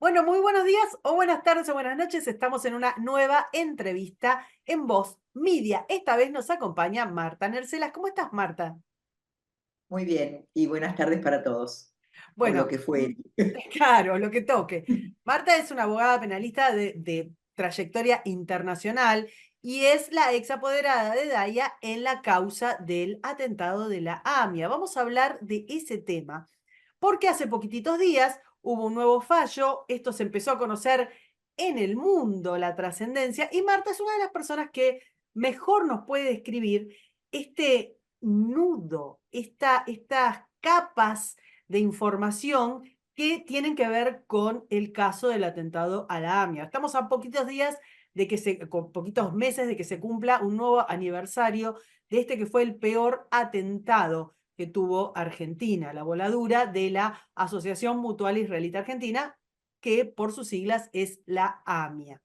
Bueno, muy buenos días o buenas tardes o buenas noches. Estamos en una nueva entrevista en Voz Media. Esta vez nos acompaña Marta Nercelas. ¿Cómo estás, Marta? Muy bien, y buenas tardes para todos, o lo Bueno, que fuere. claro, lo que toque. Marta es una abogada penalista de trayectoria internacional y es la ex apoderada de Daya en la causa del atentado de la AMIA. Vamos a hablar de ese tema porque hace poquititos días hubo un nuevo fallo, esto se empezó a conocer en el mundo, la trascendencia, y Marta es una de las personas que mejor nos puede describir este nudo, estas capas de información que tienen que ver con el caso del atentado a la AMIA. Estamos a poquitos días de que con poquitos meses de que se cumpla un nuevo aniversario de este que fue el peor atentado que tuvo Argentina, la voladura de la Asociación Mutual Israelita Argentina, que por sus siglas es la AMIA.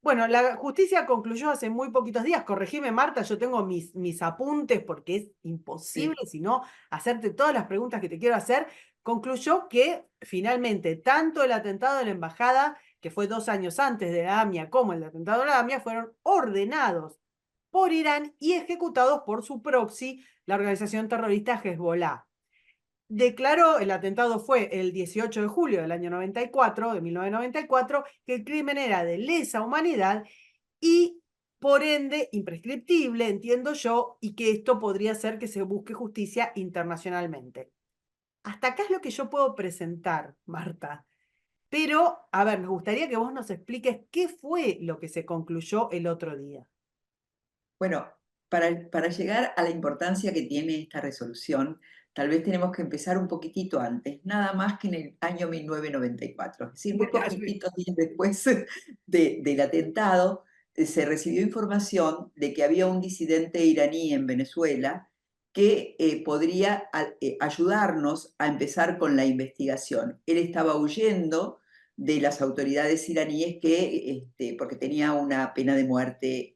Bueno, la justicia concluyó hace muy poquitos días, corregime Marta, yo tengo mis apuntes porque es imposible, Sí, si no, hacerte todas las preguntas que te quiero hacer, concluyó que finalmente tanto el atentado de la embajada, que fue 2 años antes de la AMIA, como el atentado de la AMIA, fueron ordenados por Irán y ejecutados por su proxy, la organización terrorista Hezbollah. Declaró, el atentado fue el 18 de julio del año 94, de 1994, que el crimen era de lesa humanidad y por ende imprescriptible, entiendo yo, y que esto podría ser que se busque justicia internacionalmente. Hasta acá es lo que yo puedo presentar, Marta. Pero, a ver, me gustaría que vos nos expliques qué fue lo que se concluyó el otro día. bueno, para llegar a la importancia que tiene esta resolución, tal vez tenemos que empezar un poquitito antes, nada más que en el año 1994, es decir, muy poquititos días después del atentado, se recibió información de que había un disidente iraní en Venezuela que podría ayudarnos a empezar con la investigación. Él estaba huyendo de las autoridades iraníes porque tenía una pena de muerte,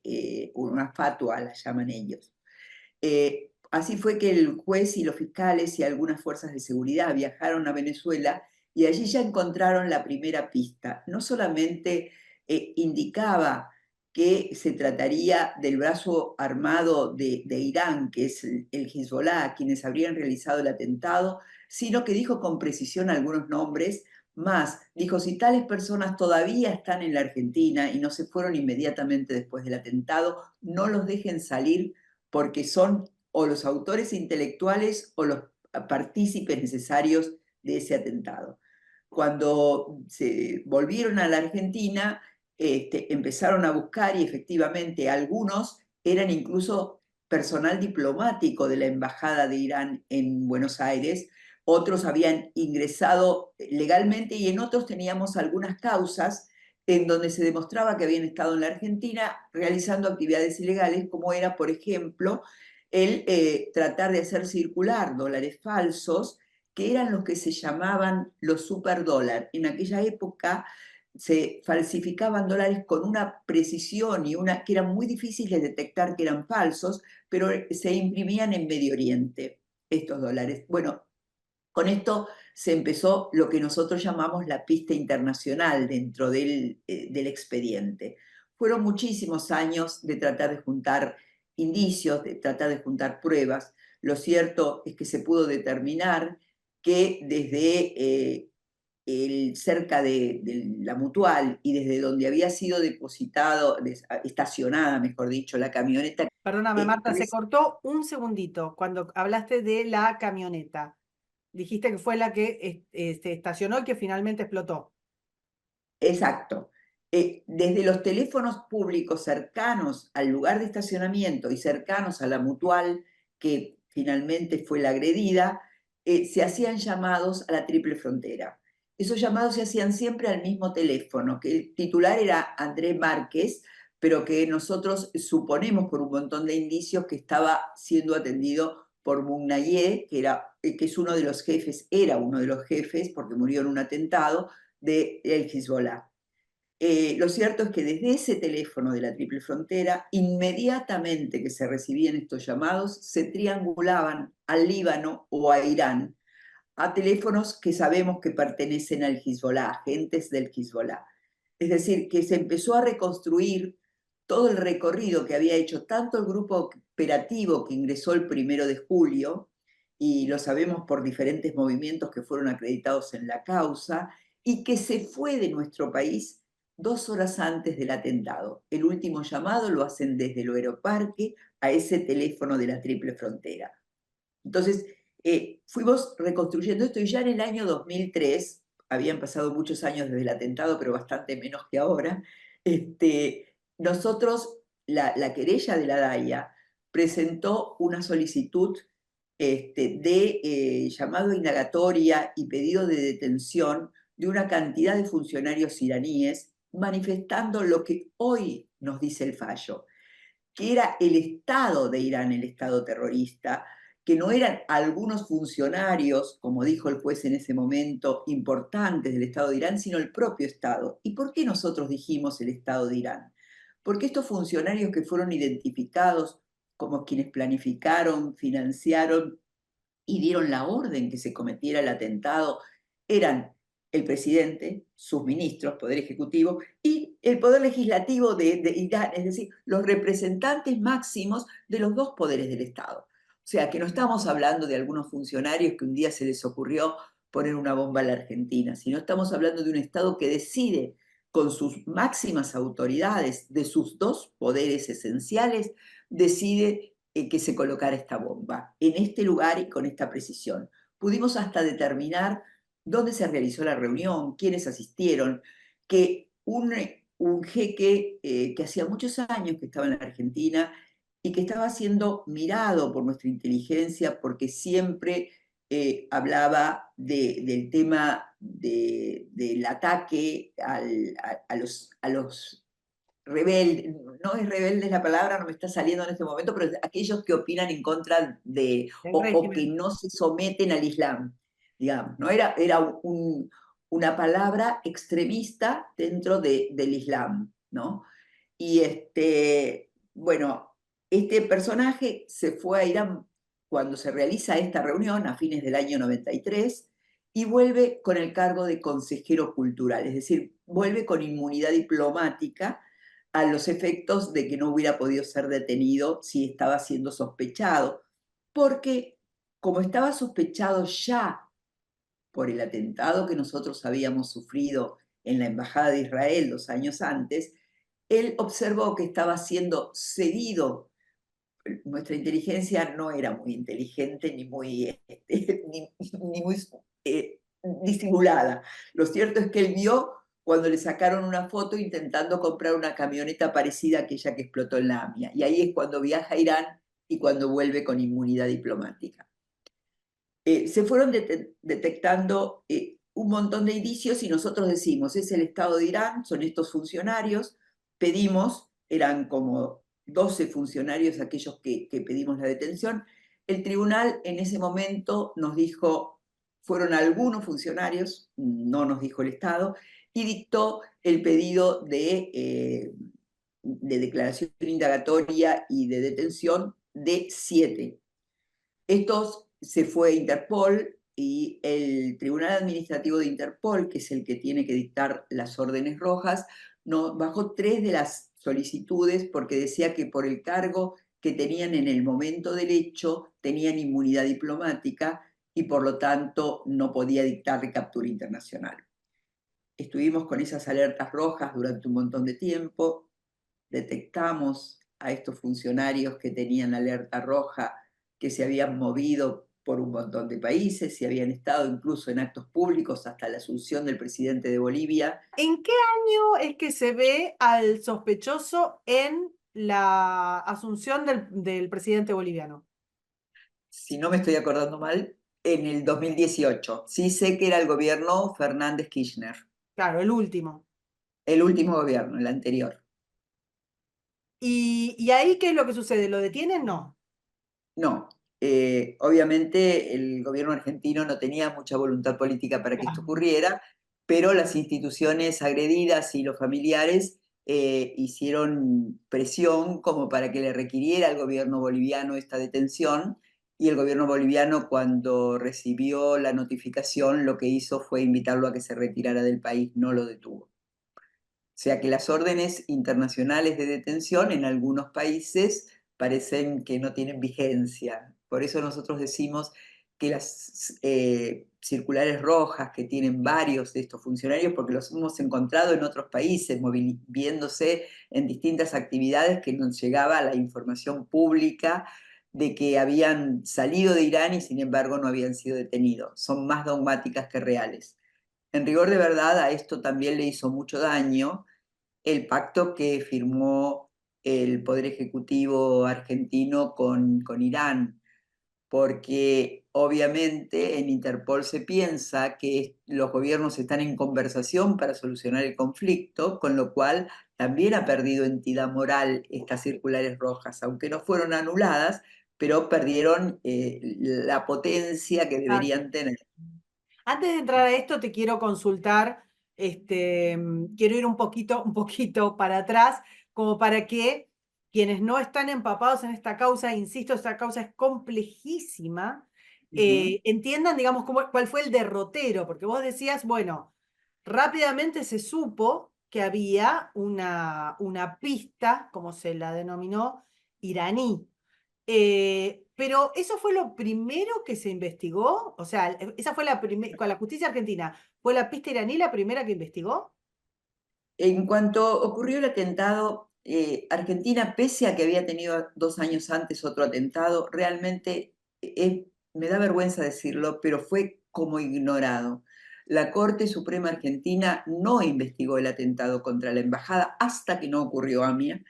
una fatua, la llaman ellos. Así fue que el juez y los fiscales y algunas fuerzas de seguridad viajaron a Venezuela y allí ya encontraron la primera pista. No solamente indicaba que se trataría del brazo armado de Irán, que es el Hezbollah, quienes habrían realizado el atentado, sino que dijo con precisión algunos nombres más. Dijo, si tales personas todavía están en la Argentina y no se fueron inmediatamente después del atentado, no los dejen salir porque son o los autores intelectuales o los partícipes necesarios de ese atentado. Cuando se volvieron a la Argentina, empezaron a buscar y efectivamente algunos eran incluso personal diplomático de la Embajada de Irán en Buenos Aires, otros habían ingresado legalmente y en otros teníamos algunas causas en donde se demostraba que habían estado en la Argentina realizando actividades ilegales, como era, por ejemplo, el tratar de hacer circular dólares falsos, que eran los que se llamaban los superdólares. En aquella época se falsificaban dólares con una precisión y una que eran muy difíciles de detectar que eran falsos, pero se imprimían en Medio Oriente estos dólares. Bueno, con esto se empezó lo que nosotros llamamos la pista internacional dentro del expediente. Fueron muchísimos años de tratar de juntar indicios, de tratar de juntar pruebas. Lo cierto es que se pudo determinar que desde cerca de la Mutual y desde donde había sido estacionada, mejor dicho, la camioneta, Perdóname, eh, Marta, se cortó un segundito cuando hablaste de la camioneta. Dijiste que fue la que se estacionó y que finalmente explotó. exacto. Desde los teléfonos públicos cercanos al lugar de estacionamiento y cercanos a la mutual que finalmente fue la agredida, se hacían llamados a la triple frontera. Esos llamados se hacían siempre al mismo teléfono, que el titular era Andrés Márquez, pero que nosotros suponemos por un montón de indicios que estaba siendo atendido por Mugnayé, que es uno de los jefes, era uno de los jefes, porque murió en un atentado, de El Hezbollah. Lo cierto es que desde ese teléfono de la Triple Frontera, inmediatamente que se recibían estos llamados, se triangulaban al Líbano o a Irán, a teléfonos que sabemos que pertenecen al Hezbollah, agentes del Hezbollah. Es decir, que se empezó a reconstruir todo el recorrido que había hecho tanto el grupo operativo que ingresó el 1 de julio, y lo sabemos por diferentes movimientos que fueron acreditados en la causa, y que se fue de nuestro país 2 horas antes del atentado. El último llamado lo hacen desde el Aeroparque a ese teléfono de la Triple Frontera. Entonces, fuimos reconstruyendo esto y ya en el año 2003, habían pasado muchos años desde el atentado, pero bastante menos que ahora, nosotros, la querella de la DAIA presentó una solicitud de llamado indagatoria y pedido de detención de una cantidad de funcionarios iraníes, manifestando lo que hoy nos dice el fallo, que era el Estado de Irán, el Estado terrorista, que no eran algunos funcionarios, como dijo el juez en ese momento, importantes del Estado de Irán, sino el propio Estado. ¿Y por qué nosotros dijimos el Estado de Irán? Porque estos funcionarios que fueron identificados como quienes planificaron, financiaron y dieron la orden que se cometiera el atentado eran el presidente, sus ministros, Poder Ejecutivo, y el Poder Legislativo de Irán, es decir, los representantes máximos de los dos poderes del Estado. O sea, que no estamos hablando de algunos funcionarios que un día se les ocurrió poner una bomba en la Argentina, sino estamos hablando de un Estado que decide con sus máximas autoridades de sus dos poderes esenciales, decide que se colocara esta bomba en este lugar y con esta precisión. Pudimos hasta determinar dónde se realizó la reunión, quiénes asistieron, que un jeque que hacía muchos años que estaba en la Argentina y que estaba siendo mirado por nuestra inteligencia porque siempre hablaba del tema del ataque a los rebeldes, no es rebelde la palabra, no me está saliendo en este momento, pero aquellos que opinan en contra de, El o que régimen. no se someten al Islam, digamos, ¿no? Era una palabra extremista dentro del Islam, ¿no? Y bueno, este personaje se fue a Irán cuando se realiza esta reunión a fines del año 93 y vuelve con el cargo de consejero cultural, es decir, vuelve con inmunidad diplomática a los efectos de que no hubiera podido ser detenido si estaba siendo sospechado, porque como estaba sospechado ya por el atentado que nosotros habíamos sufrido en la Embajada de Israel 2 años antes, él observó que estaba siendo seguido. Nuestra inteligencia no era muy inteligente ni muy, ni muy disimulada. Lo cierto es que él vio cuando le sacaron una foto intentando comprar una camioneta parecida a aquella que explotó en la AMIA. Y ahí es cuando viaja a Irán y cuando vuelve con inmunidad diplomática. Se fueron detectando un montón de indicios y nosotros decimos, es el Estado de Irán, son estos funcionarios, pedimos, eran como 12 funcionarios aquellos que pedimos la detención. El tribunal en ese momento nos dijo, fueron algunos funcionarios, no nos dijo el Estado, y dictó el pedido de declaración indagatoria y de detención de 7. Estos se fue a Interpol y el Tribunal Administrativo de Interpol, que es el que tiene que dictar las órdenes rojas, no, bajó 3 de las solicitudes porque decía que por el cargo que tenían en el momento del hecho tenían inmunidad diplomática y por lo tanto no podía dictar recaptura internacional. Estuvimos con esas alertas rojas durante un montón de tiempo, detectamos a estos funcionarios que tenían alerta roja, que se habían movido por un montón de países y habían estado incluso en actos públicos hasta la asunción del presidente de Bolivia. ¿En qué año es que se ve al sospechoso en la asunción del presidente boliviano? Si no me estoy acordando mal, en el 2018. Sí sé que era el gobierno Fernández Kirchner, Claro, el último. el último gobierno, el anterior. ¿Y ahí qué es lo que sucede? ¿Lo detienen? No. No, obviamente el gobierno argentino no tenía mucha voluntad política para que esto Claro. ocurriera, pero las instituciones agredidas y los familiares hicieron presión como para que le requiriera al gobierno boliviano esta detención y el gobierno boliviano, cuando recibió la notificación, lo que hizo fue invitarlo a que se retirara del país, no lo detuvo. O sea que las órdenes internacionales de detención en algunos países parecen que no tienen vigencia. Por eso nosotros decimos que las circulares rojas que tienen varios de estos funcionarios, porque los hemos encontrado en otros países, moviéndose en distintas actividades que nos llegaba la información pública de que habían salido de Irán y sin embargo no habían sido detenidos. Son más dogmáticas que reales. En rigor de verdad, a esto también le hizo mucho daño el pacto que firmó el Poder Ejecutivo argentino con Irán, porque obviamente en Interpol se piensa que los gobiernos están en conversación para solucionar el conflicto, con lo cual también ha perdido entidad moral estas circulares rojas, aunque no fueron anuladas, pero perdieron la potencia que deberían tener. Antes de entrar a esto, te quiero consultar, quiero ir un poquito para atrás, como para que quienes no están empapados en esta causa, insisto, esta causa es complejísima, Ujú. entiendan, digamos, cuál fue el derrotero, porque vos decías, bueno, rápidamente se supo que había una pista, como se la denominó, iraní. Pero eso fue lo primero que se investigó, o sea, esa fue con la justicia argentina, ¿fue la pista iraní la primera que investigó? En cuanto ocurrió el atentado, Argentina, pese a que había tenido 2 años antes otro atentado, realmente me da vergüenza decirlo, pero fue como ignorado. La Corte Suprema Argentina no investigó el atentado contra la embajada hasta que no ocurrió AMIA.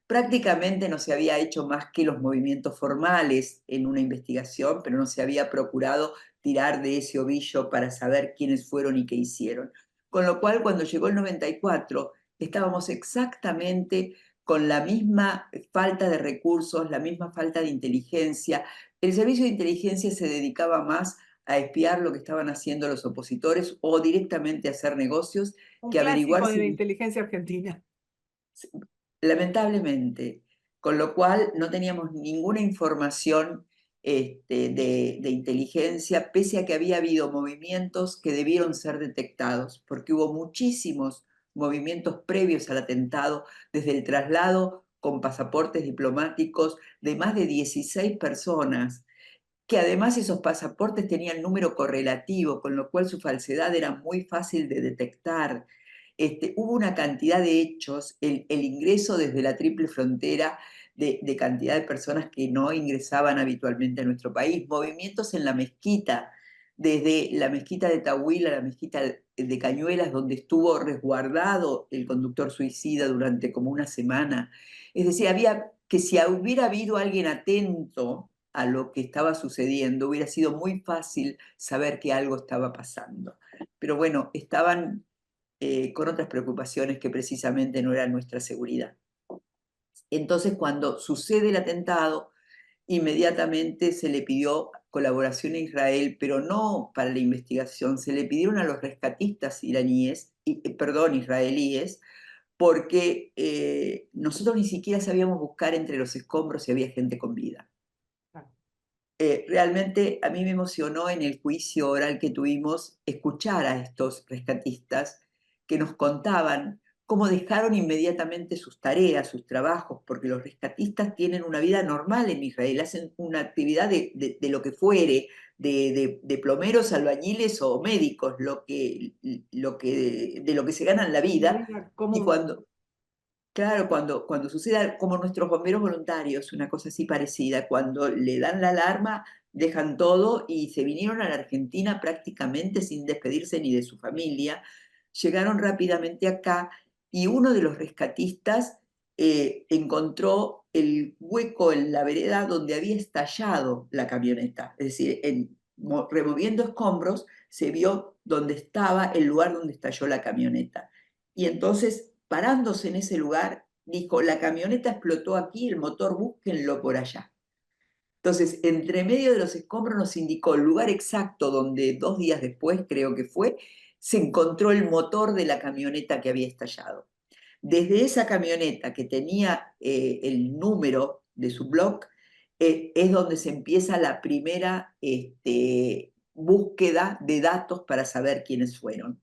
Prácticamente no se había hecho más que los movimientos formales en una investigación, pero no se había procurado tirar de ese ovillo para saber quiénes fueron y qué hicieron. Con lo cual, cuando llegó el 94, estábamos exactamente con la misma falta de recursos, la misma falta de inteligencia. El servicio de inteligencia se dedicaba más a espiar lo que estaban haciendo los opositores o directamente a hacer negocios Un que averiguar clásico de la si inteligencia argentina. lamentablemente, con lo cual no teníamos ninguna información de inteligencia, pese a que había habido movimientos que debieron ser detectados, porque hubo muchísimos movimientos previos al atentado, desde el traslado con pasaportes diplomáticos de más de 16 personas, que además esos pasaportes tenían número correlativo, con lo cual su falsedad era muy fácil de detectar. Hubo una cantidad de hechos, el ingreso desde la triple frontera de cantidad de personas que no ingresaban habitualmente a nuestro país, movimientos en la mezquita, desde la mezquita de Tahuil a la mezquita de Cañuelas, donde estuvo resguardado el conductor suicida durante como una semana. Es decir, había que si hubiera habido alguien atento a lo que estaba sucediendo, hubiera sido muy fácil saber que algo estaba pasando. Pero bueno, estaban con otras preocupaciones que precisamente no eran nuestra seguridad. Entonces, cuando sucede el atentado, inmediatamente se le pidió colaboración a Israel, pero no para la investigación, se le pidieron a los rescatistas iraníes, perdón, israelíes, porque nosotros ni siquiera sabíamos buscar entre los escombros si había gente con vida. Realmente a mí me emocionó en el juicio oral que tuvimos escuchar a estos rescatistas que nos contaban cómo dejaron inmediatamente sus tareas, sus trabajos, porque los rescatistas tienen una vida normal en Israel, hacen una actividad de lo que fuere, de plomeros, albañiles o médicos, de lo que se ganan la La vida. vida Y común. claro, cuando suceda, como nuestros bomberos voluntarios, una cosa así parecida, cuando le dan la alarma, dejan todo y se vinieron a la Argentina prácticamente sin despedirse ni de su familia. Llegaron rápidamente acá y uno de los rescatistas encontró el hueco en la vereda donde había estallado la camioneta. Es decir, removiendo escombros, se vio donde estaba el lugar donde estalló la camioneta. Y entonces, parándose en ese lugar, dijo, la camioneta explotó aquí, el motor búsquenlo por allá. Entonces, entre medio de los escombros nos indicó el lugar exacto donde 2 días después, creo que fue, se encontró el motor de la camioneta que había estallado. Desde esa camioneta que tenía el número de su block, es donde se empieza la primera búsqueda de datos para saber quiénes fueron.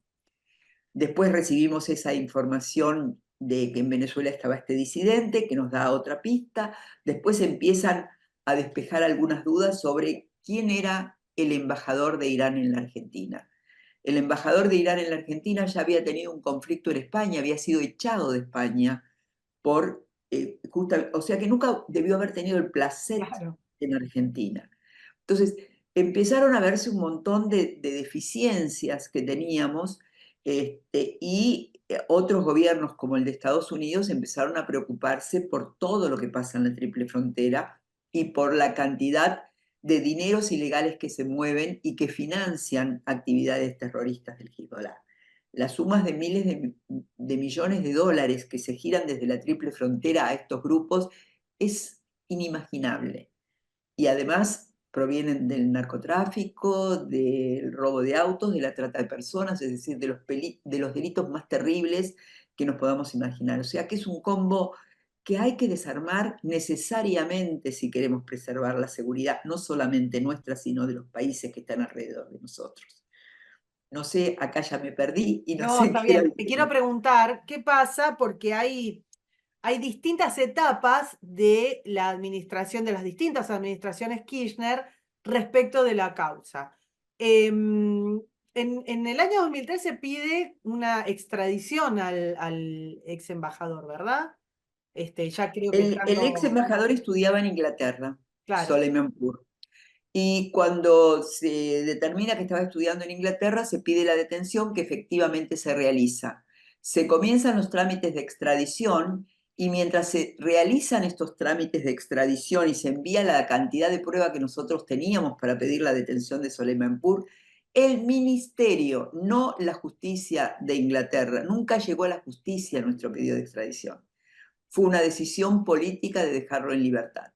Después recibimos esa información de que en Venezuela estaba este disidente, que nos da otra pista. Después empiezan a despejar algunas dudas sobre quién era el embajador de Irán en la Argentina. El embajador de Irán en la Argentina ya había tenido un conflicto en España, había sido echado de España por, o sea que nunca debió haber tenido el placet Claro. en Argentina. Entonces, empezaron a verse un montón de deficiencias que teníamos y otros gobiernos como el de Estados Unidos empezaron a preocuparse por todo lo que pasa en la Triple Frontera y por la cantidad de dineros ilegales que se mueven y que financian actividades terroristas del Hezbollah. Las sumas de miles de millones de dólares que se giran desde la Triple Frontera a estos grupos es inimaginable. Y además provienen del narcotráfico, del robo de autos, de la trata de personas, es decir, de los delitos más terribles que nos podamos imaginar. O sea que es un combo que hay que desarmar necesariamente si queremos preservar la seguridad, no solamente nuestra, sino de los países que están alrededor de nosotros. No sé, acá ya me perdí y no No, sé está qué era bien. lo Te que... quiero preguntar, ¿qué pasa? Porque hay distintas etapas de la administración, de las distintas administraciones Kirchner respecto de la causa. En el año 2003 se pide una extradición al ex embajador, ¿verdad? Ya creo que El ex estando, embajador estudiaba en Inglaterra, claro, Soleimanpur. Y cuando se determina que estaba estudiando en Inglaterra, se pide la detención que efectivamente se realiza. Se comienzan los trámites de extradición y mientras se realizan estos trámites de extradición y se envía la cantidad de prueba que nosotros teníamos para pedir la detención de Soleimanpur, el ministerio, no la justicia de Inglaterra, nunca llegó a la justicia nuestro pedido de extradición. Fue una decisión política de dejarlo en libertad.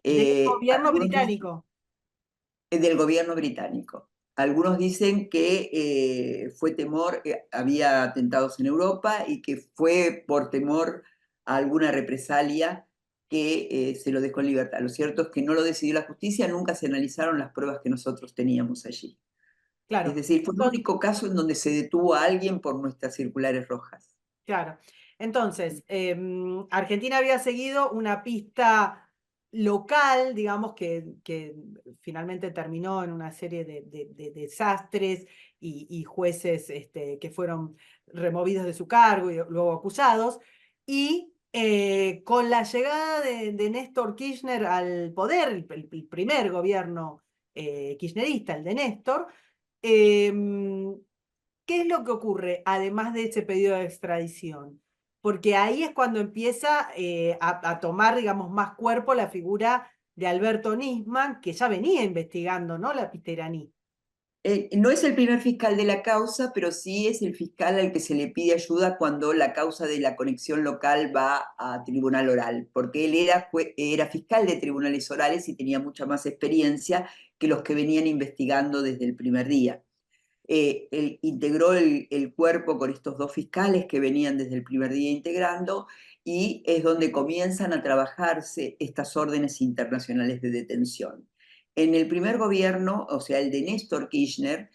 del gobierno Algunos dicen británico. del gobierno británico. Algunos dicen que fue temor, había atentados en Europa y que fue por temor a alguna represalia que se lo dejó en libertad. Lo cierto es que no lo decidió la justicia, nunca se analizaron las pruebas que nosotros teníamos allí. Es Claro. decir, fue el Entonces, único caso en donde se detuvo a alguien por nuestras circulares rojas. claro. Entonces, Argentina había seguido una pista local, digamos, que finalmente terminó en una serie de desastres y jueces que fueron removidos de su cargo y luego acusados. Y con la llegada de Néstor Kirchner al poder, el primer gobierno kirchnerista, el de Néstor, em, ¿qué es lo que ocurre además de ese pedido de extradición? Porque ahí es cuando empieza a tomar, digamos, más cuerpo la figura de Alberto Nisman, que ya venía investigando, ¿no? La pista iraní. No es el primer fiscal de la causa, pero sí es el fiscal al que se le pide ayuda cuando la causa de la conexión local va a tribunal oral, porque él era fiscal de tribunales orales y tenía mucha más experiencia que los que venían investigando desde el primer día. Él integró el cuerpo con estos dos fiscales que venían desde el primer día integrando y es donde comienzan a trabajarse estas órdenes internacionales de detención. En el primer gobierno, o sea, el de Néstor Kirchner,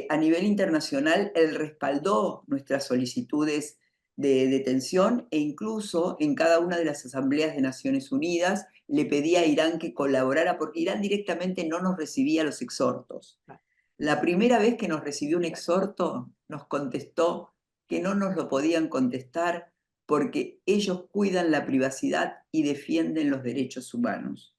a nivel internacional, él respaldó nuestras solicitudes de detención e incluso en cada una de las asambleas de Naciones Unidas le pedía a Irán que colaborara porque Irán directamente no nos recibía los exhortos. La primera vez que nos recibió un exhorto, nos contestó que no nos lo podían contestar porque ellos cuidan la privacidad y defienden los derechos humanos.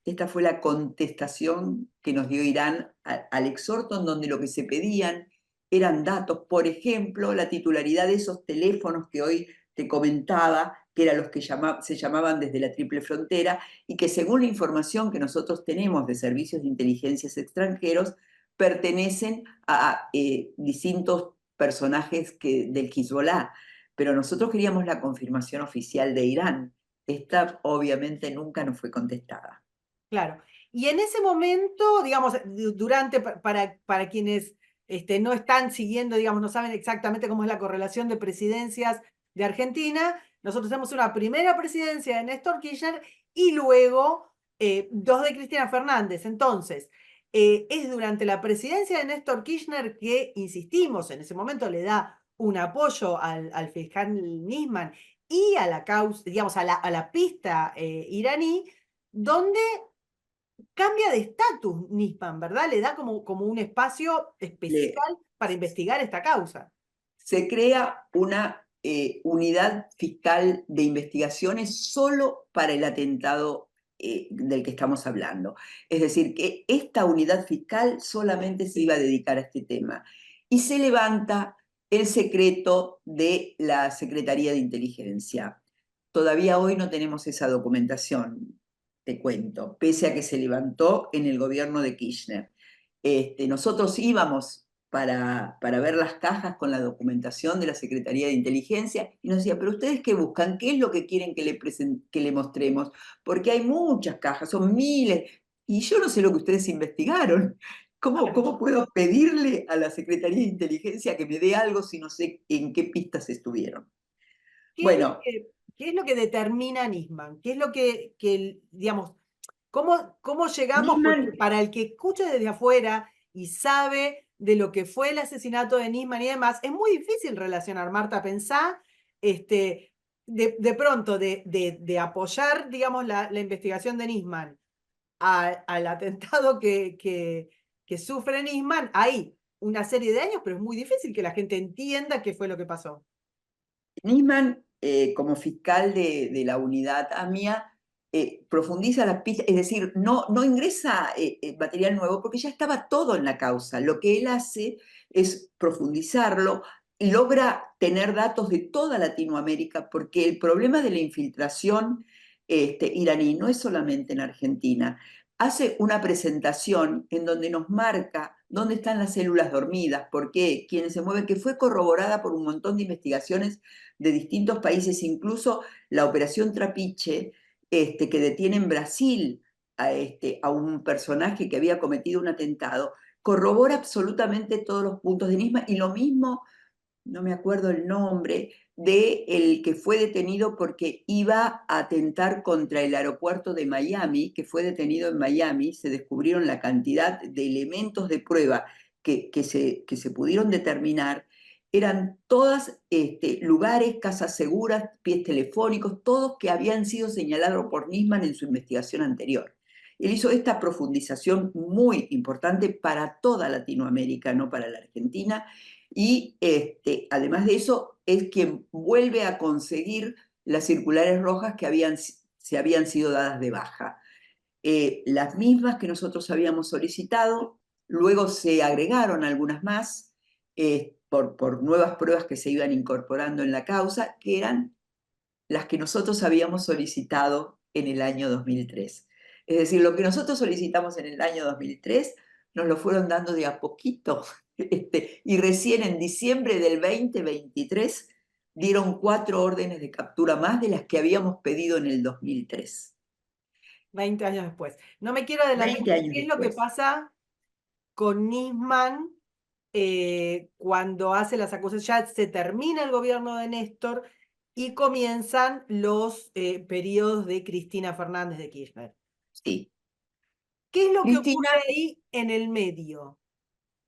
Esta fue la contestación que nos dio Irán al exhorto, en donde lo que se pedían eran datos, por ejemplo, la titularidad de esos teléfonos que hoy te comentaba, que eran los que se llamaban desde la Triple Frontera, y que según la información que nosotros tenemos de servicios de inteligencias extranjeros, pertenecen a distintos personajes del Hezbollah. Pero nosotros queríamos la confirmación oficial de Irán. Esta obviamente nunca nos fue contestada. Claro. Y en ese momento, digamos, durante, para quienes no están siguiendo, digamos, no saben exactamente cómo es la correlación de presidencias de Argentina, nosotros tenemos una primera presidencia de Néstor Kirchner y luego dos de Cristina Fernández. Entonces, es durante la presidencia de Néstor Kirchner que, insistimos, en ese momento le da un apoyo al fiscal Nisman y a la causa, digamos, a la pista iraní, donde cambia de estatus Nisman, ¿verdad? Le da como un espacio Le- especial para investigar esta causa. Se crea una unidad fiscal de investigaciones solo para el atentado del que estamos hablando. Es decir, que esta unidad fiscal solamente se iba a dedicar a este tema. Y se levanta el secreto de la Secretaría de Inteligencia. Todavía hoy no tenemos esa documentación, te cuento, pese a que se levantó en el gobierno de Kirchner. Nosotros íbamos para ver las cajas con la documentación de la Secretaría de Inteligencia y nos decía, pero ustedes qué buscan, qué es lo que quieren que le mostremos, porque hay muchas cajas, son miles, y yo no sé lo que ustedes investigaron. ¿Cómo puedo pedirle a la Secretaría de Inteligencia que me dé algo si no sé en qué pistas estuvieron? ¿Qué es lo Bueno, que, qué es lo que determina Nisman? ¿Qué es lo digamos, cómo llegamos? Nisman, Porque para el que escucha desde afuera y sabe de lo que fue el asesinato de Nisman y demás, es muy difícil relacionar, Marta, pensá, de pronto, de apoyar, digamos, la investigación de Nisman al atentado que sufre Nisman, hay una serie de años, pero es muy difícil que la gente entienda qué fue lo que pasó. Nisman, como fiscal de la unidad AMIA, profundiza las pistas, es decir, no ingresa material nuevo porque ya estaba todo en la causa. Lo que él hace es profundizarlo, logra tener datos de toda Latinoamérica, porque el problema de la infiltración iraní no es solamente en Argentina. Hace una presentación en donde nos marca dónde están las células dormidas, por qué, quiénes se mueven, que fue corroborada por un montón de investigaciones de distintos países, incluso la operación Trapiche, que detiene en Brasil a un personaje que había cometido un atentado, corrobora absolutamente todos los puntos de Nisma, y lo mismo, no me acuerdo el nombre, de el que fue detenido porque iba a atentar contra el aeropuerto de Miami, que fue detenido en Miami. Se descubrieron la cantidad de elementos de prueba que se pudieron determinar. Eran todas lugares, casas seguras, pies telefónicos, todos que habían sido señalados por Nisman en su investigación anterior. Él hizo esta profundización muy importante para toda Latinoamérica, no para la Argentina, y además de eso es quien vuelve a conseguir las circulares rojas que se habían sido dadas de baja. Las mismas que nosotros habíamos solicitado, luego se agregaron algunas más por nuevas pruebas que se iban incorporando en la causa, que eran las que nosotros habíamos solicitado en el año 2003. Es decir, lo que nosotros solicitamos en el año 2003 nos lo fueron dando de a poquito. Y recién en diciembre del 2023 dieron 4 órdenes de captura más de las que habíamos pedido en el 2003. 20 años después. No me quiero adelantar. 20 años ¿Qué es lo que después. pasa con Nisman cuando hace las acusaciones? Ya se termina el gobierno de Néstor y comienzan los periodos de Cristina Fernández de Kirchner. Sí. ¿Qué es lo que Cristina, ocurre ahí en el medio?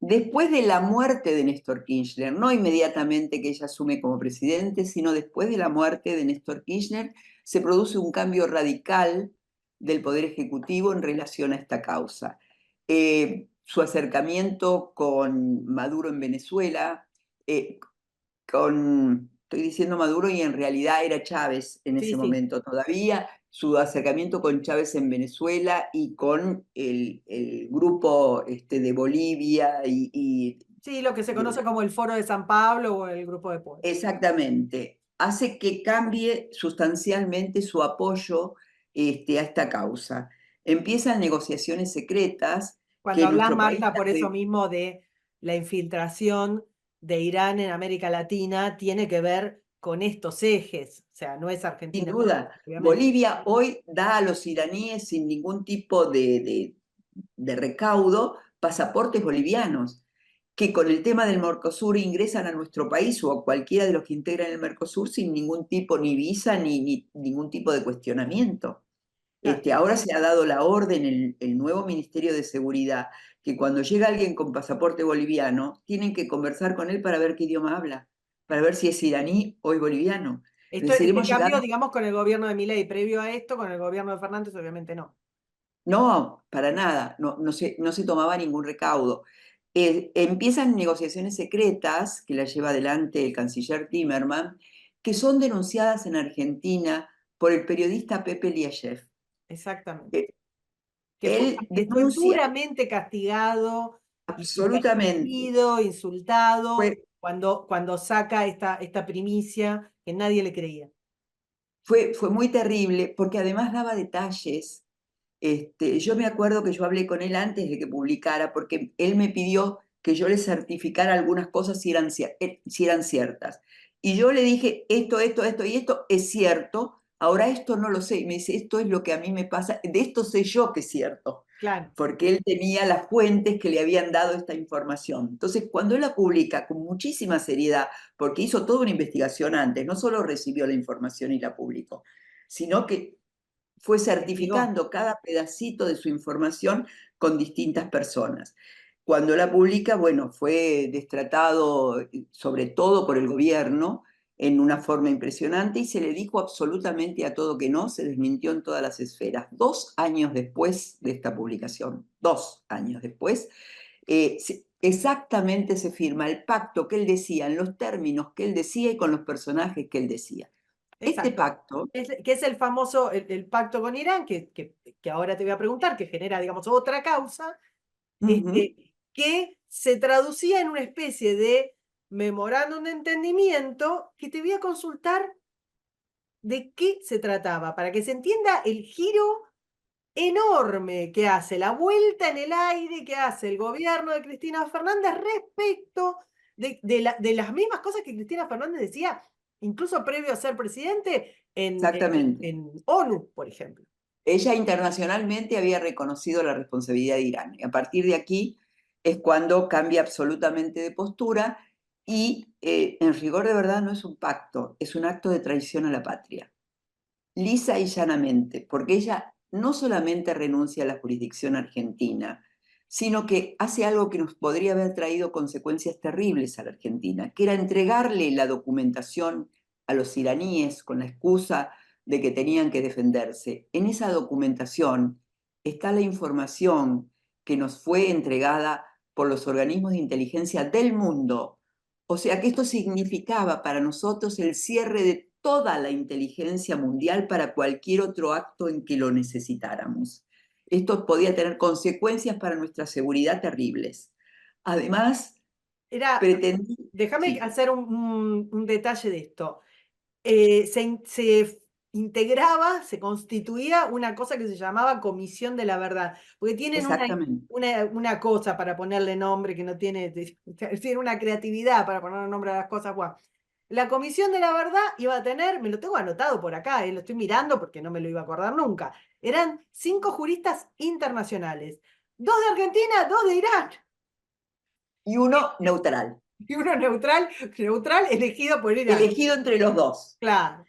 después de la muerte de Néstor Kirchner, no inmediatamente que ella asume como presidente, sino después de la muerte de Néstor Kirchner, se produce un cambio radical del Poder Ejecutivo en relación a esta causa. Su acercamiento con Maduro en Venezuela, estoy diciendo Maduro y en realidad era Chávez en Sí, ese sí. momento todavía, su acercamiento con Chávez en Venezuela y con el grupo de Bolivia Sí, lo que se conoce de- como el Foro de San Pablo o el Grupo de Puebla. exactamente, hace que cambie sustancialmente su apoyo a esta causa. Empiezan negociaciones secretas que Cuando en hablas, nuestro país Marta, las por eso mismo de la infiltración de Irán en América Latina, tiene que ver con estos ejes. O sea, no es sin Argentina, duda. obviamente. Bolivia hoy da a los iraníes sin ningún tipo de recaudo pasaportes bolivianos, que con el tema del Mercosur ingresan a nuestro país o a cualquiera de los que integran el Mercosur sin ningún tipo, ni visa, ni ningún tipo de cuestionamiento. Claro. Ahora se ha dado la orden, el nuevo Ministerio de Seguridad, que cuando llega alguien con pasaporte boliviano, tienen que conversar con él para ver qué idioma habla, para ver si es iraní o es boliviano. Es decir, Este hemos cambio, llegado. digamos, con el gobierno de Milei, previo a esto, con el gobierno de Fernández, obviamente no. No, para nada, no se tomaba ningún recaudo. Empiezan negociaciones secretas que las lleva adelante el canciller Timerman, que son denunciadas en Argentina por el periodista Pepe Liayev. Exactamente. Eh, Él Que fue denuncia duramente castigado y absolutamente, perseguido, insultado, fue, cuando saca esta primicia que nadie le creía. fue muy terrible porque además daba detalles. Yo me acuerdo que yo hablé con él antes de que publicara, porque él me pidió que yo le certificara algunas cosas si eran ciertas. Y yo le dije, esto y esto es cierto, ahora esto no lo sé. Y me dice, esto es lo que a mí me pasa, de esto sé yo que es cierto, Claro, porque él tenía las fuentes que le habían dado esta información. Entonces, cuando él la publica con muchísima seriedad, porque hizo toda una investigación antes, no solo recibió la información y la publicó, sino que fue investigó. certificando cada pedacito de su información con distintas personas. Cuando la publica, bueno, fue destratado sobre todo por el gobierno en una forma impresionante y se le dijo absolutamente a todo que no, se desmintió en todas las esferas. 2 años después de esta publicación, 2 años después, exactamente se firma el pacto que él decía, en los términos que él decía y con los personajes que él decía. Este Exacto. pacto. Que es el famoso, el pacto con Irán, que ahora te voy a preguntar, que genera, digamos, otra causa, Ujú. que se traducía en una especie de memorándum de entendimiento que te voy a consultar de qué se trataba, para que se entienda el giro enorme que hace, la vuelta en el aire que hace el gobierno de Cristina Fernández respecto de las mismas cosas que Cristina Fernández decía, incluso previo a ser presidente, Exactamente. en ONU, por ejemplo. Ella internacionalmente había reconocido la responsabilidad de Irán. Y a partir de aquí es cuando cambia absolutamente de postura y en rigor de verdad no es un pacto, es un acto de traición a la patria. Lisa y llanamente, porque ella no solamente renuncia a la jurisdicción argentina, sino que hace algo que nos podría haber traído consecuencias terribles a la Argentina, que era entregarle la documentación a los iraníes con la excusa de que tenían que defenderse. En esa documentación está la información que nos fue entregada por los organismos de inteligencia del mundo. O sea que esto significaba para nosotros el cierre de toda la inteligencia mundial para cualquier otro acto en que lo necesitáramos. Esto podía tener consecuencias para nuestra seguridad terribles. Además, Era, pretendí, déjame sí, hacer un detalle de esto. Se integraba, se constituía una cosa que se llamaba Comisión de la Verdad, porque tienen exactamente. una cosa para ponerle nombre que no tiene, tiene una creatividad para ponerle nombre a las cosas. Guau. La Comisión de la Verdad iba a tener, me lo tengo anotado por acá, lo estoy mirando porque no me lo iba a acordar nunca. Eran 5 juristas internacionales, 2 de Argentina, 2 de Irán, Y uno neutral, y uno neutral, neutral elegido por Irán. elegido entre los dos. Claro.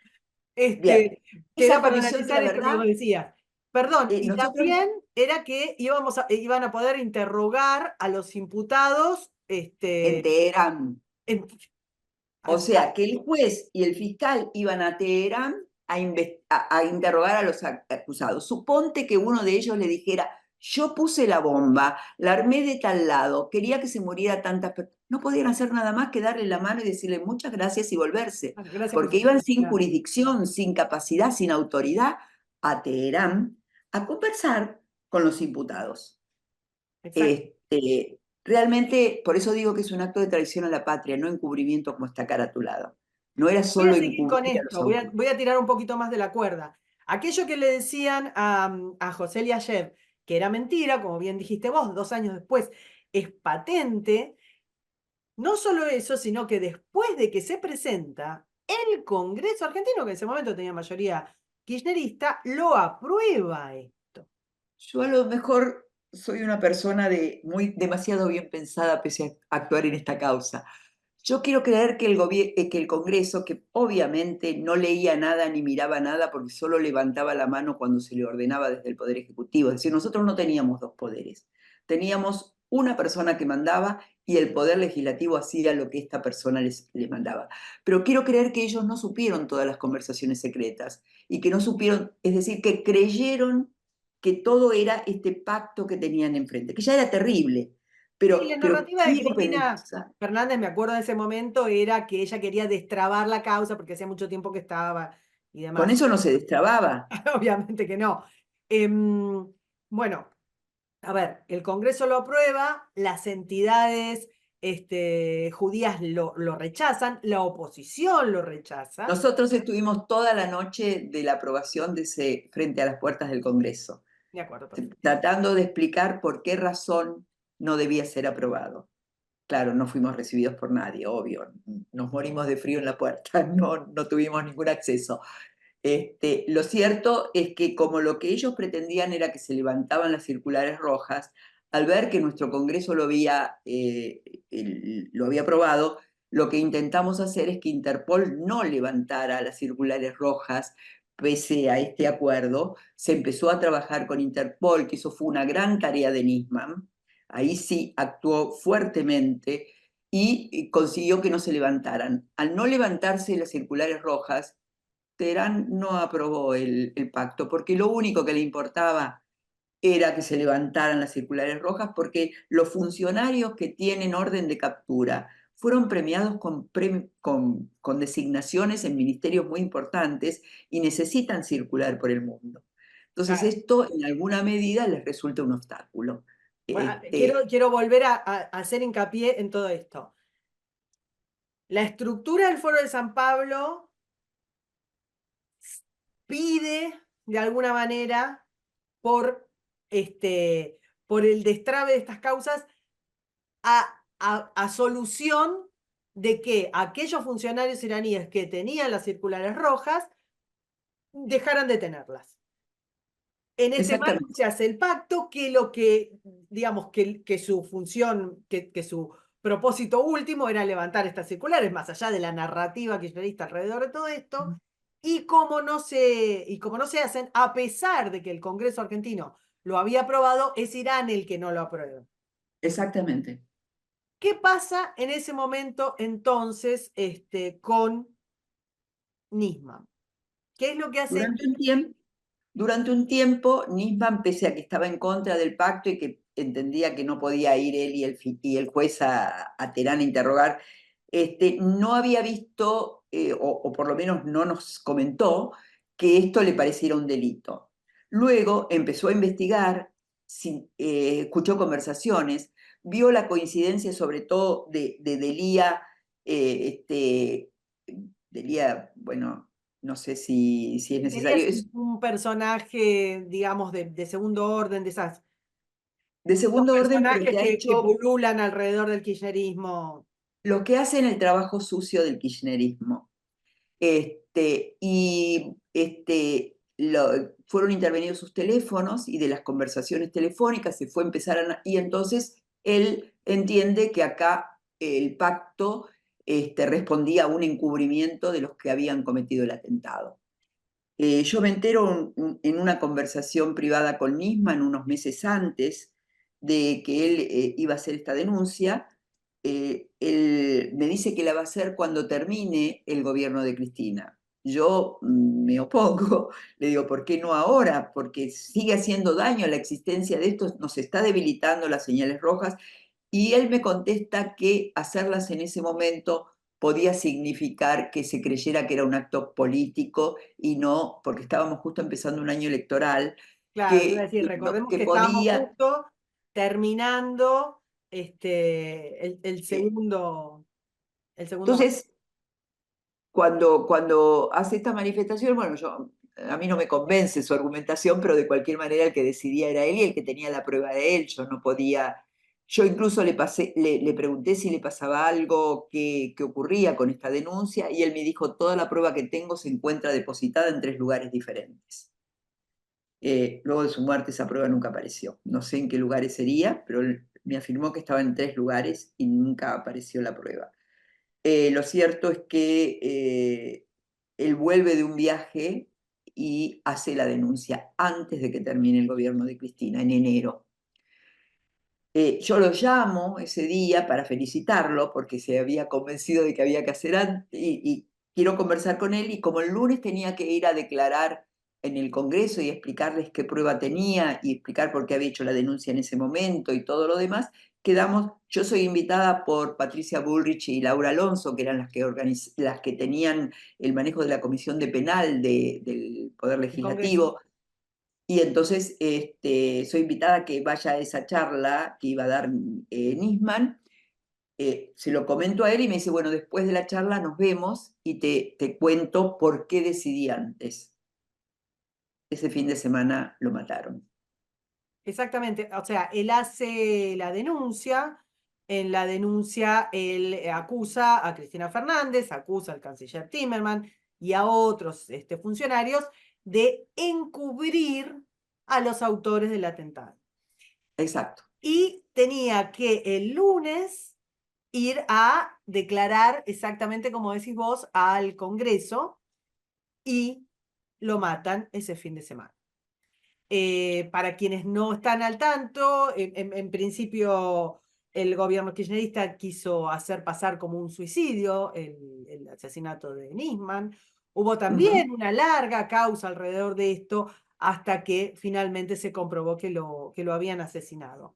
Bien, Que era esa para comisión de analizar la esto que verdad, vos decías. Perdón, y nosotros también era que iban a poder interrogar a los imputados, en Teherán. en- O a- sea, que el juez y el fiscal iban a Teherán a interrogar a los acusados. Suponte que uno de ellos le dijera, yo puse la bomba, la armé de tal lado, quería que se muriera tantas personas. No podían hacer nada más que darle la mano y decirle muchas gracias y volverse, gracias por porque su iban sin generosidad. jurisdicción, sin capacidad, sin autoridad a Teherán a conversar con los imputados. Exacto. Realmente, por eso digo que es un acto de traición a la patria, no encubrimiento como está caratulado. No era Voy a solo seguir con encubrir a los esto, autores. voy a tirar un poquito más de la cuerda. Aquello que le decían a José Liayev, que era mentira, como bien dijiste vos, 2 años después, es patente. No solo eso, sino que después de que se presenta, el Congreso argentino, que en ese momento tenía mayoría kirchnerista, lo aprueba esto. Yo a lo mejor soy una persona demasiado bien pensada pese a actuar en esta causa. Yo quiero creer que que el Congreso, que obviamente no leía nada ni miraba nada porque solo levantaba la mano cuando se le ordenaba desde el Poder Ejecutivo, es decir, nosotros no teníamos dos poderes, teníamos una persona que mandaba y el Poder Legislativo hacía lo que esta persona le mandaba. Pero quiero creer que ellos no supieron todas las conversaciones secretas y que no supieron, es decir, que creyeron que todo era este pacto que tenían enfrente, que ya era terrible, Sí, la pero narrativa de quiero Cristina pensar. Fernández, me acuerdo de ese momento, era que ella quería destrabar la causa porque hacía mucho tiempo que estaba y Con demás. eso no se destrababa. Obviamente que no. Bueno, a ver, el Congreso lo aprueba, las entidades judías lo rechazan, la oposición lo rechaza. Nosotros estuvimos toda la noche de la aprobación de ese frente a las puertas del Congreso, De acuerdo, perfecto. tratando de explicar por qué razón no debía ser aprobado. Claro, no fuimos recibidos por nadie, obvio. Nos morimos de frío en la puerta, no tuvimos ningún acceso. Lo cierto es que como lo que ellos pretendían era que se levantaban las circulares rojas, al ver que nuestro Congreso lo había aprobado, lo que intentamos hacer es que Interpol no levantara las circulares rojas pese a este acuerdo. Se empezó a trabajar con Interpol, que eso fue una gran tarea de Nisman. Ahí sí actuó fuertemente y consiguió que no se levantaran. Al no levantarse las circulares rojas, Teherán no aprobó el pacto, porque lo único que le importaba era que se levantaran las circulares rojas, porque los funcionarios que tienen orden de captura fueron premiados con designaciones en ministerios muy importantes y necesitan circular por el mundo. Entonces Claro. esto en alguna medida les resulta un obstáculo. Bueno, Este, quiero volver a hacer hincapié en todo esto. La estructura del Foro de San Pablo pide, de alguna manera, por, por el destrabe de estas causas, a solución de que aquellos funcionarios iraníes que tenían las circulares rojas dejaran de tenerlas. En ese marco exactamente, se hace el pacto que lo que, digamos, que su función, que su propósito último era levantar estas circulares, más allá de la narrativa kirchnerista alrededor de todo esto, y como no se hacen, a pesar de que el Congreso argentino lo había aprobado, es Irán el que no lo aprueba. exactamente. ¿Qué pasa en ese momento entonces con Nisman? ¿Qué es lo que hace Durante un tiempo, Durante un tiempo, Nisman, pese a que estaba en contra del pacto y que entendía que no podía ir él y el juez a Teherán a interrogar, no había visto, o por lo menos no nos comentó, que esto le pareciera un delito. Luego empezó a investigar, escuchó conversaciones, vio la coincidencia sobre todo de Delía, Delía, bueno, no sé si es Delia necesario, es es un personaje, digamos, de segundo orden, de de esos segundo orden, pero personajes que ha que hecho pululan alrededor del kirchnerismo. lo que hacen el trabajo sucio del kirchnerismo. Fueron intervenidos sus teléfonos y de las conversaciones telefónicas se fue a empezar y entonces él entiende que acá el pacto respondía a un encubrimiento de los que habían cometido el atentado. Yo me entero en una conversación privada con Nisman unos meses antes de que él iba a hacer esta denuncia. Él me dice que la va a hacer cuando termine el gobierno de Cristina. Yo me opongo, le digo, ¿por qué no ahora? Porque sigue haciendo daño a la existencia de esto, nos está debilitando las señales rojas. Y él me contesta que hacerlas en ese momento podía significar que se creyera que era un acto político y no, porque estábamos justo empezando un año electoral, Claro, te iba a decir, que recordemos que estábamos podía. justo terminando eh, el segundo mandato. Entonces, cuando hace esta manifestación, bueno, a mí no me convence su argumentación, pero de cualquier manera el que decidía era él y el que tenía la prueba de él. Yo no podía, yo incluso le pregunté si le pasaba algo que ocurría con esta denuncia y él me dijo, toda la prueba que tengo se encuentra depositada en 3 lugares diferentes. Luego de su muerte esa prueba nunca apareció. No sé en qué lugares sería, pero él me afirmó que estaba en 3 lugares y nunca apareció la prueba. Lo cierto es que él vuelve de un viaje y hace la denuncia antes de que termine el gobierno de Cristina, en enero. Yo lo llamo ese día para felicitarlo porque se había convencido de que había que hacer antes y quiero conversar con él y como el lunes tenía que ir a declarar en el Congreso y explicarles qué prueba tenía y explicar por qué había hecho la denuncia en ese momento y todo lo demás, yo soy invitada por Patricia Bullrich y Laura Alonso, que eran las que tenían el manejo de la Comisión de Penal del Poder El Congreso. Legislativo, y entonces soy invitada a que vaya a esa charla que iba a dar Nisman. Se lo comento a él y me dice, bueno, después de la charla nos vemos y te cuento por qué decidí antes. Ese fin de semana lo mataron. Exactamente, o sea, él hace la denuncia, en la denuncia él acusa a Cristina Fernández, acusa al canciller Timmerman y a otros funcionarios de encubrir a los autores del atentado. Exacto. Y tenía que el lunes ir a declarar exactamente como decís vos al Congreso y lo matan ese fin de semana. Para quienes no están al tanto, en principio el gobierno kirchnerista quiso hacer pasar como un suicidio el asesinato de Nisman. Hubo Ujú. también una larga causa alrededor de esto hasta que finalmente se comprobó que lo habían asesinado.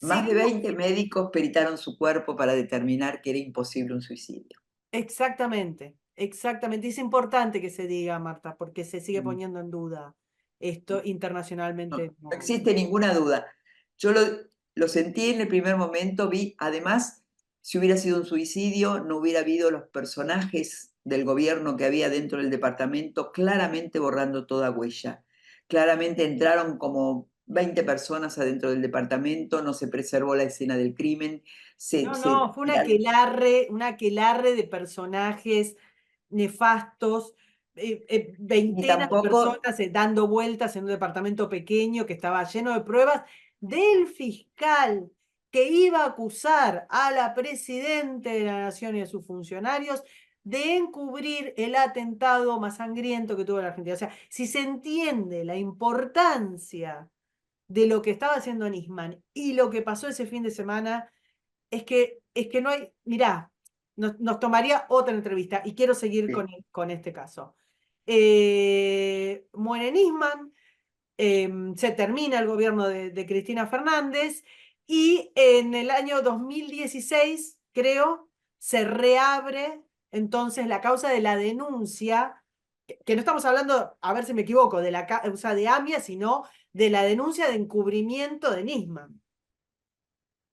Más de Seguimos 20 médicos peritaron su cuerpo para determinar que era imposible un suicidio. exactamente, exactamente. Es importante que se diga, Marta, porque se sigue Mm. poniendo en duda esto No, internacionalmente. no No. existe ninguna duda. Yo lo sentí en el primer momento, vi, además, si hubiera sido un suicidio, no hubiera habido los personajes del gobierno que había dentro del departamento claramente borrando toda huella. Claramente entraron como 20 personas adentro del departamento, no se preservó la escena del crimen, No, no, fue un aquelarre de personajes nefastos, ni veintenas de tampoco, personas dando vueltas en un departamento pequeño que estaba lleno de pruebas del fiscal que iba a acusar a la presidenta de la Nación y a sus funcionarios de encubrir el atentado más sangriento que tuvo la Argentina. O sea, si se entiende la importancia de lo que estaba haciendo Nisman y lo que pasó ese fin de semana, es que no hay, mirá, nos tomaría otra entrevista y quiero seguir sí, con este caso. Muere Nisman, se termina el gobierno de Cristina Fernández y en el año 2016, creo, se reabre entonces la causa de la denuncia, que no estamos hablando, a ver si me equivoco, de la causa de AMIA, sino de la denuncia de encubrimiento de Nisman.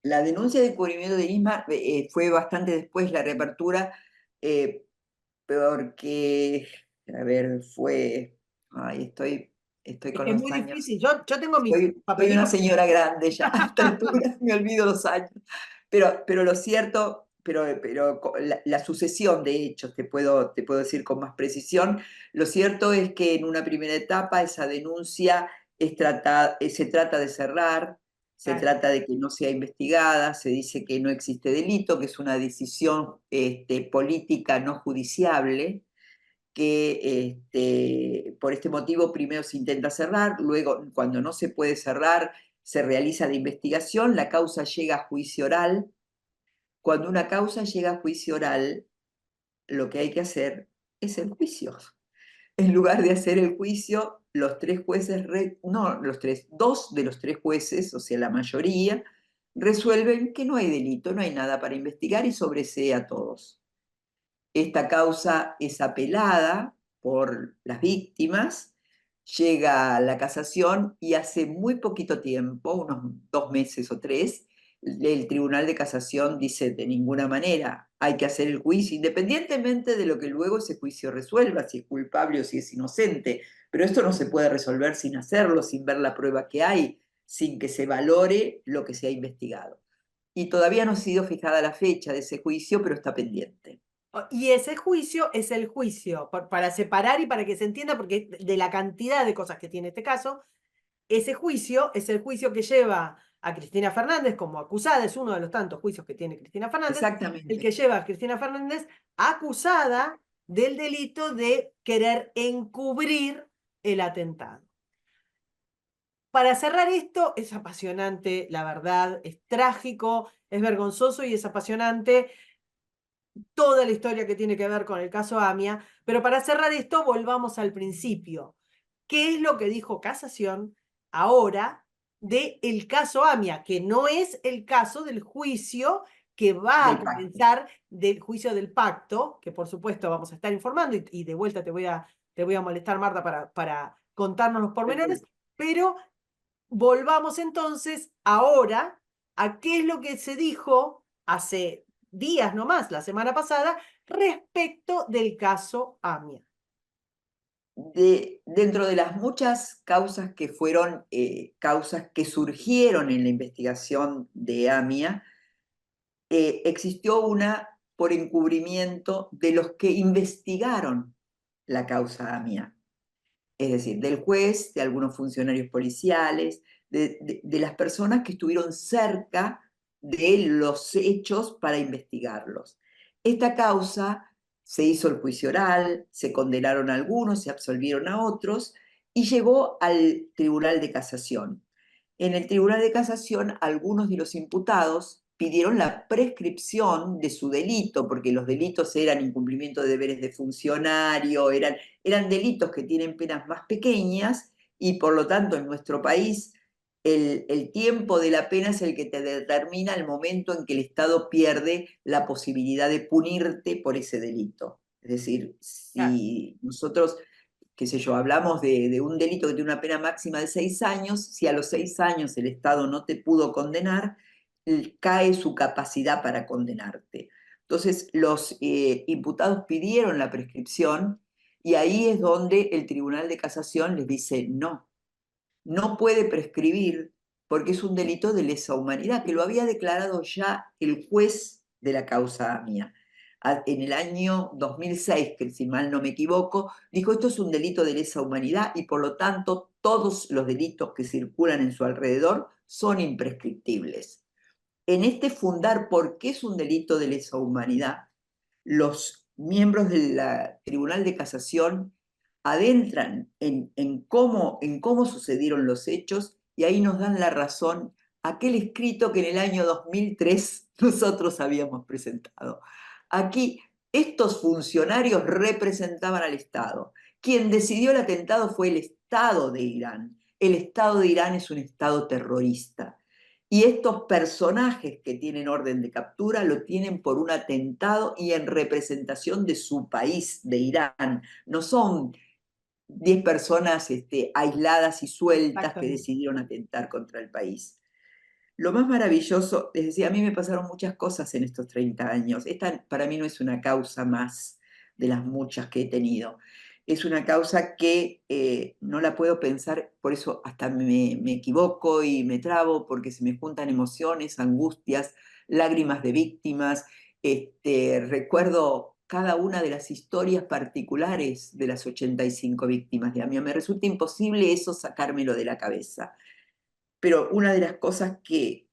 la denuncia de encubrimiento de Nisman fue bastante después la reapertura, eh, porque, a ver, ay, estoy Es con que es los muy años, difícil. Yo tengo mis soy una papelitos. señora grande ya, a esta altura me olvido los años, pero lo cierto, la sucesión de hechos, te puedo decir con más precisión, lo cierto es que en una primera etapa esa denuncia se trata de cerrar, se Claro. trata de que no sea investigada, se dice que no existe delito, que es una decisión política no judiciable, que por este motivo primero se intenta cerrar, luego cuando no se puede cerrar se realiza la investigación, la causa llega a juicio oral. Cuando una causa llega a juicio oral, lo que hay que hacer es el juicio. En lugar de hacer el juicio, los tres jueces, no los tres, dos de los tres jueces, o sea, la mayoría, resuelven que no hay delito, no hay nada para investigar y sobresee a todos. Esta causa es apelada por las víctimas, llega a la casación y hace muy poquito tiempo, unos 2 meses o 3, el Tribunal de Casación dice de ninguna manera, hay que hacer el juicio, independientemente de lo que luego ese juicio resuelva, si es culpable o si es inocente. Pero esto no se puede resolver sin hacerlo, sin ver la prueba que hay, sin que se valore lo que se ha investigado. Y todavía no ha sido fijada la fecha de ese juicio, pero está pendiente. Y ese juicio es el juicio, para separar y para que se entienda, porque de la cantidad de cosas que tiene este caso, ese juicio es el juicio que lleva a Cristina Fernández como acusada, es uno de los tantos juicios que tiene Cristina Fernández, el Exactamente. que lleva a Cristina Fernández acusada del delito de querer encubrir el atentado. Para cerrar esto, es apasionante, la verdad, es trágico, es vergonzoso y es apasionante toda la historia que tiene que ver con el caso AMIA, pero para cerrar esto, volvamos al principio. ¿Qué es lo que dijo Casación ahora del caso AMIA? Que no es el caso del juicio que va a Del pacto. comenzar, del juicio del pacto, que por supuesto vamos a estar informando, y de vuelta te voy a molestar, Marta, para contarnos los pormenores, Perfecto. pero volvamos entonces ahora a qué es lo que se dijo hace días nomás, la semana pasada, respecto del caso AMIA. Dentro de las muchas causas que fueron causas que surgieron en la investigación de AMIA, existió una por encubrimiento de los que investigaron la causa AMIA, es decir, del juez, de algunos funcionarios policiales, de las personas que estuvieron cerca de los hechos para investigarlos. Esta causa se hizo el juicio oral, se condenaron a algunos, se absolvieron a otros y llegó al Tribunal de Casación. En el Tribunal de Casación, algunos de los imputados pidieron la prescripción de su delito, porque los delitos eran incumplimiento de deberes de funcionario, eran delitos que tienen penas más pequeñas y por lo tanto en nuestro país el tiempo de la pena es el que te determina el momento en que el Estado pierde la posibilidad de punirte por ese delito. Es decir, Claro. si nosotros qué sé yo, hablamos de un delito que tiene una pena máxima de 6 años, si a los 6 años el Estado no te pudo condenar, cae su capacidad para condenarte. Entonces, los imputados pidieron la prescripción y ahí es donde el Tribunal de Casación les dice no, no puede prescribir porque es un delito de lesa humanidad, que lo había declarado ya el juez de la causa AMIA. En el año 2006, que si mal no me equivoco, dijo esto es un delito de lesa humanidad y por lo tanto todos los delitos que circulan en su alrededor son imprescriptibles. En este fundar por qué es un delito de lesa humanidad, los miembros del Tribunal de Casación adentran en cómo sucedieron los hechos y ahí nos dan la razón aquel escrito que en el año 2003 nosotros habíamos presentado. Aquí estos funcionarios representaban al Estado. Quien decidió el atentado fue el Estado de Irán. El Estado de Irán es un Estado terrorista. Y estos personajes que tienen orden de captura lo tienen por un atentado y en representación de su país, de Irán. No son 10 personas aisladas y sueltas que Exactamente. decidieron atentar contra el país. Lo más maravilloso, les decía, a mí me pasaron muchas cosas en estos 30 años. Esta para mí no es una causa más de las muchas que he tenido. Es una causa que no la puedo pensar, por eso hasta me equivoco y me trabo, porque se me juntan emociones, angustias, lágrimas de víctimas. Recuerdo cada una de las historias particulares de las 85 víctimas de AMIA. Me resulta imposible eso sacármelo de la cabeza. Pero una de las cosas que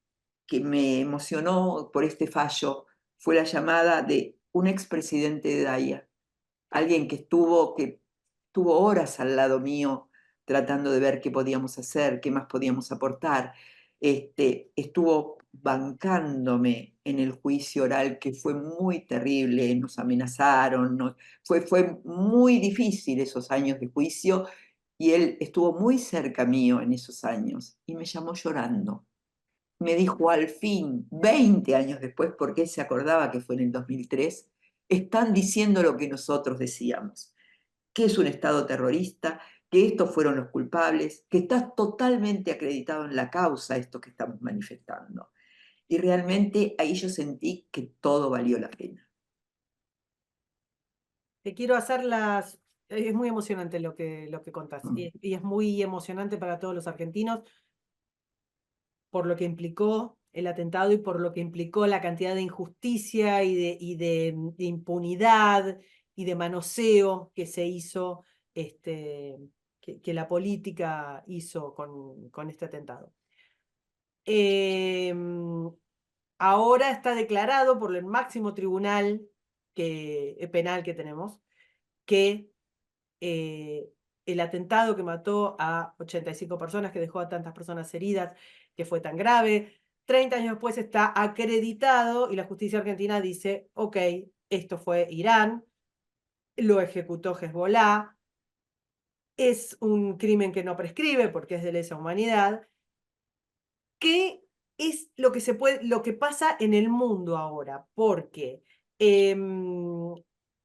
me emocionó por este fallo fue la llamada de un expresidente de Daya, alguien que estuvo horas al lado mío tratando de ver qué podíamos hacer, qué más podíamos aportar. Estuvo bancándome en el juicio oral, que fue muy terrible, nos amenazaron, fue muy difícil esos años de juicio y él estuvo muy cerca mío en esos años y me llamó llorando. Me dijo al fin, 20 años después, porque él se acordaba que fue en el 2003, están diciendo lo que nosotros decíamos, que es un Estado terrorista, que estos fueron los culpables, que está totalmente acreditado en la causa esto que estamos manifestando. Y realmente ahí yo sentí que todo valió la pena. Te quiero hacer las... Es muy emocionante lo que contás Mm. y es muy emocionante para todos los argentinos por lo que implicó el atentado y por lo que implicó la cantidad de injusticia de impunidad y de manoseo que se hizo, que la política hizo con este atentado. Em, Ahora está declarado por el máximo tribunal penal que tenemos que eh, el atentado que mató a 85 personas, que dejó a tantas personas heridas, que fue tan grave, 30 años después está acreditado y la justicia argentina dice, ok, esto fue Irán, lo ejecutó Hezbollah, es un crimen que no prescribe porque es de lesa humanidad. ¿Qué es lo que lo que pasa en el mundo ahora? Porque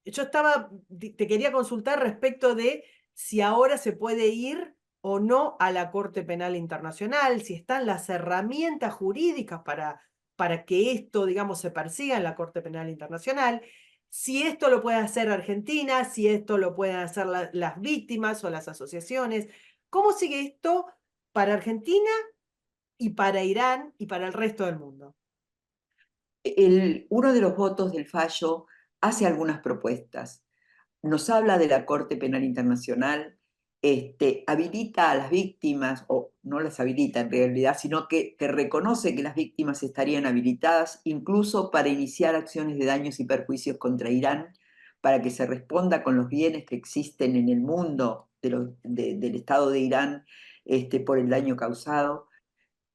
yo te quería consultar respecto de si ahora se puede ir o no a la Corte Penal Internacional, si están las herramientas jurídicas para que esto, digamos, se persiga en la Corte Penal Internacional, si esto lo puede hacer Argentina, si esto lo pueden hacer las víctimas o las asociaciones. ¿Cómo sigue esto para Argentina y para Irán y para el resto del mundo? Uno de los votos del fallo hace algunas propuestas. Nos habla de la Corte Penal Internacional, habilita a las víctimas, o no las habilita en realidad, sino que reconoce que las víctimas estarían habilitadas incluso para iniciar acciones de daños y perjuicios contra Irán, para que se responda con los bienes que existen en el mundo del Estado de Irán por el daño causado.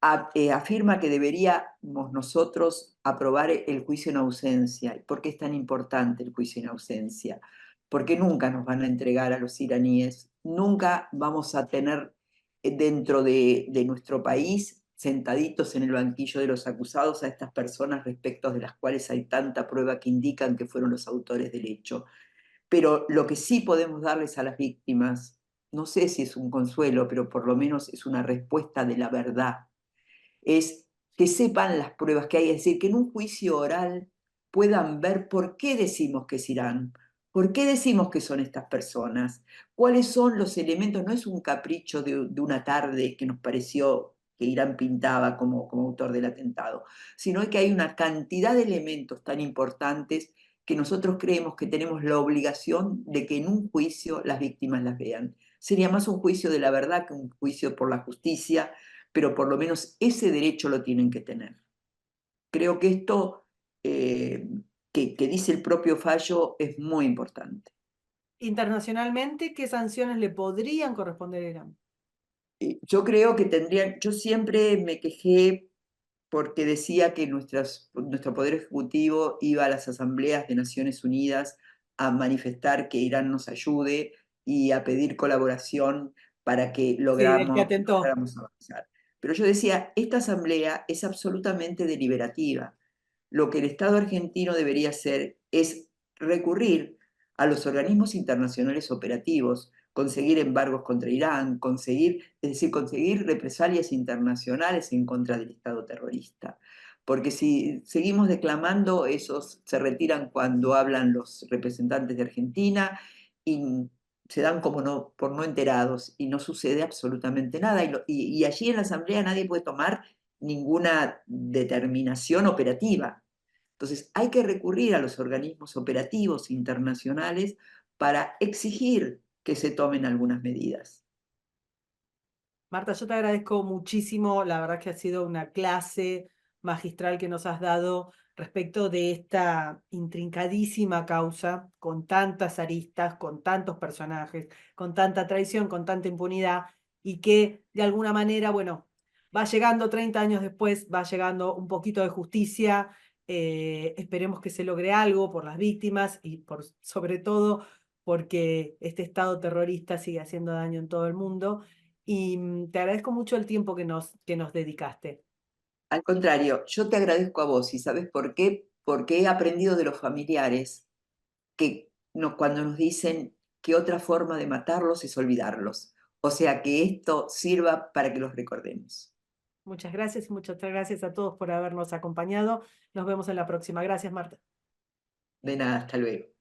Afirma que deberíamos nosotros aprobar el juicio en ausencia. ¿Por qué es tan importante el juicio en ausencia? Porque nunca nos van a entregar a los iraníes, nunca vamos a tener dentro de nuestro país sentaditos en el banquillo de los acusados a estas personas respecto de las cuales hay tanta prueba que indican que fueron los autores del hecho. Pero lo que sí podemos darles a las víctimas, no sé si es un consuelo, pero por lo menos es una respuesta de la verdad, es que sepan las pruebas que hay, es decir, que en un juicio oral puedan ver por qué decimos que es Irán, por qué decimos que son estas personas, cuáles son los elementos, no es un capricho de una tarde que nos pareció que Irán pintaba como autor del atentado, sino que hay una cantidad de elementos tan importantes que nosotros creemos que tenemos la obligación de que en un juicio las víctimas las vean. Sería más un juicio de la verdad que un juicio por la justicia, pero por lo menos ese derecho lo tienen que tener. Creo que esto eh, que dice el propio fallo es muy importante. Internacionalmente, ¿qué sanciones le podrían corresponder a Irán? Yo creo que tendrían, yo siempre me quejé porque decía que nuestro Poder Ejecutivo iba a las asambleas de Naciones Unidas a manifestar que Irán nos ayude y a pedir colaboración para que Sí, del que atentó. lográramos avanzar. Pero yo decía, esta asamblea es absolutamente deliberativa. Lo que el Estado argentino debería hacer es recurrir a los organismos internacionales operativos, conseguir embargos contra Irán, es decir, conseguir represalias internacionales en contra del Estado terrorista. Porque si seguimos declamando, esos se retiran cuando hablan los representantes de Argentina y se dan como por no enterados y no sucede absolutamente nada. Y allí en la Asamblea nadie puede tomar ninguna determinación operativa. Entonces, hay que recurrir a los organismos operativos internacionales para exigir que se tomen algunas medidas. Marta, yo te agradezco muchísimo, la verdad que ha sido una clase magistral que nos has dado respecto de esta intrincadísima causa, con tantas aristas, con tantos personajes, con tanta traición, con tanta impunidad, y que de alguna manera, bueno, va llegando 30 años después, va llegando un poquito de justicia, esperemos que se logre algo por las víctimas y sobre todo porque este Estado terrorista sigue haciendo daño en todo el mundo y te agradezco mucho el tiempo que nos dedicaste. Al contrario, yo te agradezco a vos y ¿sabes por qué? Porque he aprendido de los familiares cuando nos dicen que otra forma de matarlos es olvidarlos. O sea, que esto sirva para que los recordemos. Muchas gracias y muchas gracias a todos por habernos acompañado. Nos vemos en la próxima. Gracias, Marta. De nada, hasta luego.